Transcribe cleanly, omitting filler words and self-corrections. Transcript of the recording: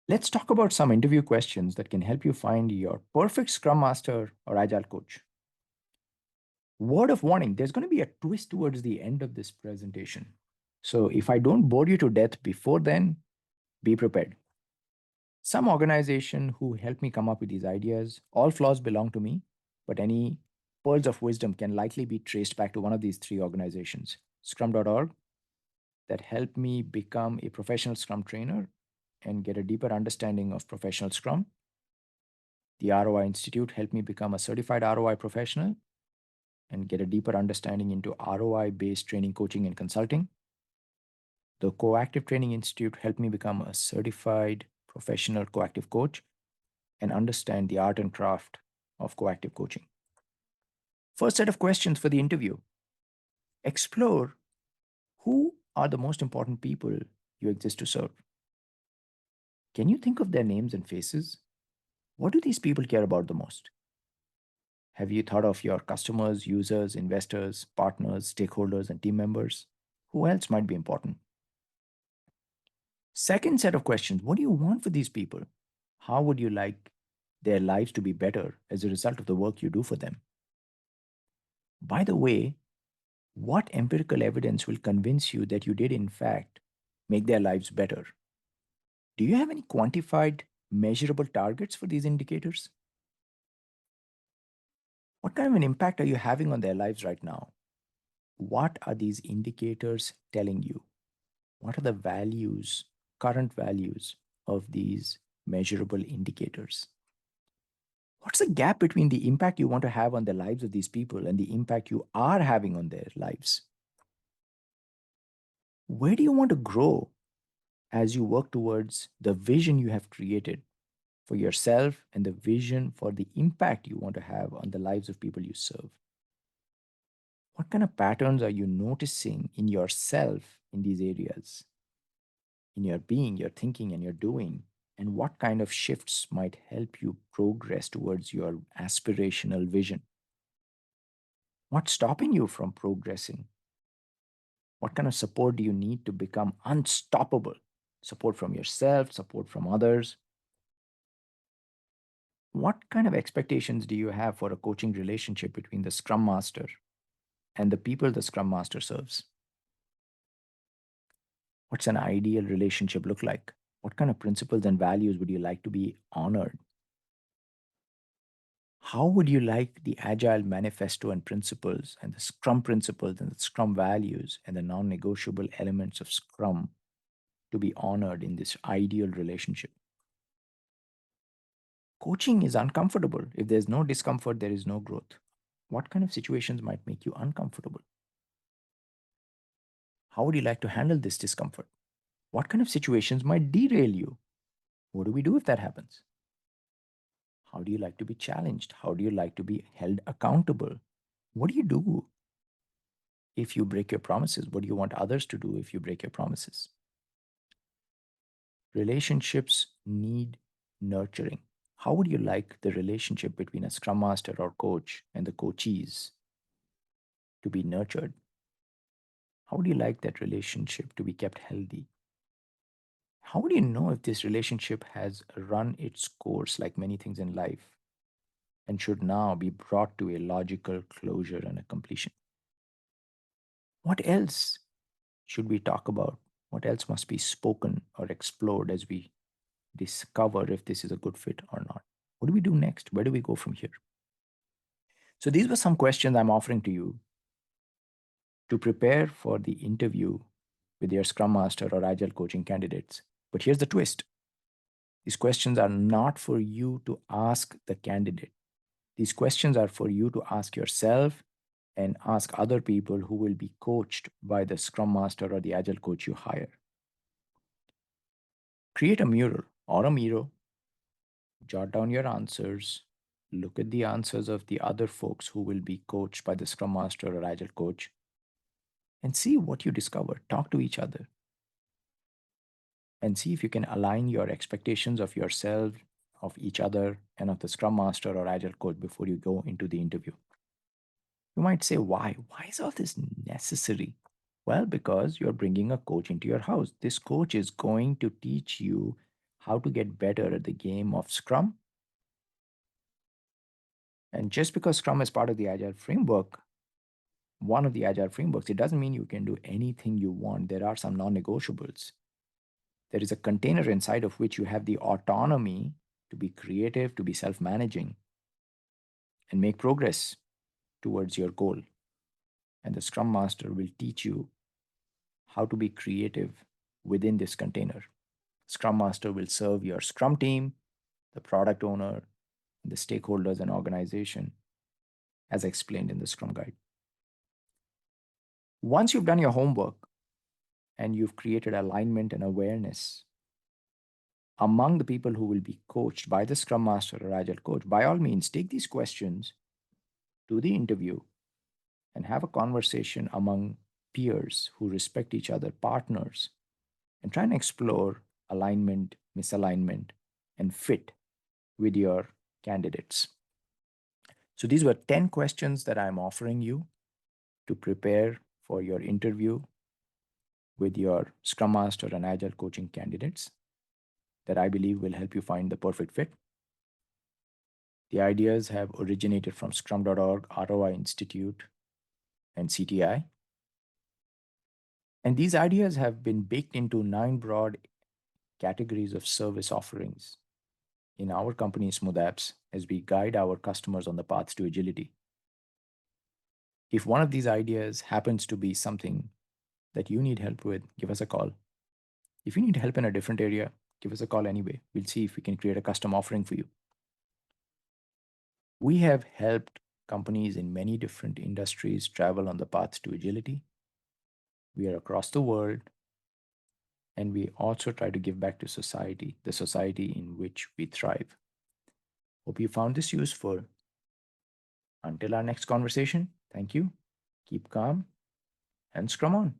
Let's talk about some interview questions that can help you find your perfect Scrum Master or Agile Coach. Word of warning, there's going to be a twist towards the end of this presentation. So if I don't bore you to death before then, be prepared. Some organization who helped me come up with these ideas, all flaws belong to me, but any pearls of wisdom can likely be traced back to one of these three organizations. Scrum.org, that helped me become a professional Scrum trainer and get a deeper understanding of professional Scrum. The ROI Institute helped me become a certified ROI professional and get a deeper understanding into ROI based training, coaching, and consulting. The Coactive Training Institute helped me become a certified professional coactive coach and understand the art and craft of coactive coaching. First set of questions for the interview: explore who are the most important people you exist to serve. Can you think of their names and faces? What do these people care about the most? Have you thought of your customers, users, investors, partners, stakeholders, and team members? Who else might be important? Second set of questions: what do you want for these people? How would you like their lives to be better as a result of the work you do for them? By the way, what empirical evidence will convince you that you did, in fact, make their lives better? Do you have any quantified, measurable targets for these indicators? What kind of an impact are you having on their lives right now? What are these indicators telling you? What are the values, current values of these measurable indicators? What's the gap between the impact you want to have on the lives of these people and the impact you are having on their lives? Where do you want to grow as you work towards the vision you have created for yourself and the vision for the impact you want to have on the lives of people you serve? What kind of patterns are you noticing in yourself in these areas, in your being, your thinking, and your doing? And what kind of shifts might help you progress towards your aspirational vision? What's stopping you from progressing? What kind of support do you need to become unstoppable? Support from yourself, support from others. What kind of expectations do you have for a coaching relationship between the Scrum Master and the people the Scrum Master serves? What's an ideal relationship look like? What kind of principles and values would you like to be honored? How would you like the Agile manifesto and principles and the Scrum principles and the Scrum values and the non negotiable elements of Scrum to be honored in this ideal relationship? Coaching is uncomfortable. If there's no discomfort, there is no growth. What kind of situations might make you uncomfortable? How would you like to handle this discomfort? What kind of situations might derail you? What do we do if that happens? How do you like to be challenged? How do you like to be held accountable? What do you do if you break your promises? What do you want others to do if you break your promises? Relationships need nurturing. How would you like the relationship between a scrum master or coach and the coachees to be nurtured? How would you like that relationship to be kept healthy? How would you know if this relationship has run its course like many things in life and should now be brought to a logical closure and a completion? What else should we talk about? What else must be spoken or explored as we discover if this is a good fit or not? What do we do next? Where do we go from here? So, these were some questions I'm offering to you to prepare for the interview with your Scrum Master or Agile coaching candidates. But here's the twist: these questions are not for you to ask the candidate. These questions are for you to ask yourself and ask other people who will be coached by the Scrum Master or the Agile coach you hire. Create a mural or a Miro, jot down your answers, look at the answers of the other folks who will be coached by the Scrum Master or Agile coach, and see what you discover. Talk to each other and see if you can align your expectations of yourself, of each other, and of the Scrum Master or Agile coach before you go into the interview. You might say, why? Why is all this necessary? Well, because you're bringing a coach into your house. This coach is going to teach you how to get better at the game of Scrum. And just because Scrum is part of the Agile framework, one of the Agile frameworks, it doesn't mean you can do anything you want. There are some non negotiables. There is a container inside of which you have the autonomy to be creative, to be self managing, and make progress towards your goal. And the Scrum Master will teach you how to be creative within this container. Scrum Master will serve your Scrum team, the product owner, the stakeholders and organization, as explained in the Scrum Guide. Once you've done your homework and you've created alignment and awareness among the people who will be coached by the Scrum Master or Agile Coach, by all means, take these questions to the interview and have a conversation among peers who respect each other, partners, and try and explore alignment, misalignment, and fit with your candidates. So these were 10 questions that I'm offering you to prepare for your interview with your Scrum Master and Agile coaching candidates that I believe will help you find the perfect fit. The ideas have originated from scrum.org, ROI Institute, and CTI. And these ideas have been baked into 9 broad categories of service offerings in our company, Smooth Apps, as we guide our customers on the paths to agility. If one of these ideas happens to be something that you need help with, give us a call. If you need help in a different area, give us a call anyway. We'll see if we can create a custom offering for you. We have helped companies in many different industries travel on the path to agility. We are across the world, and we also try to give back to society, the society in which we thrive. Hope you found this useful. Until our next conversation, thank you. Keep calm and scrum on.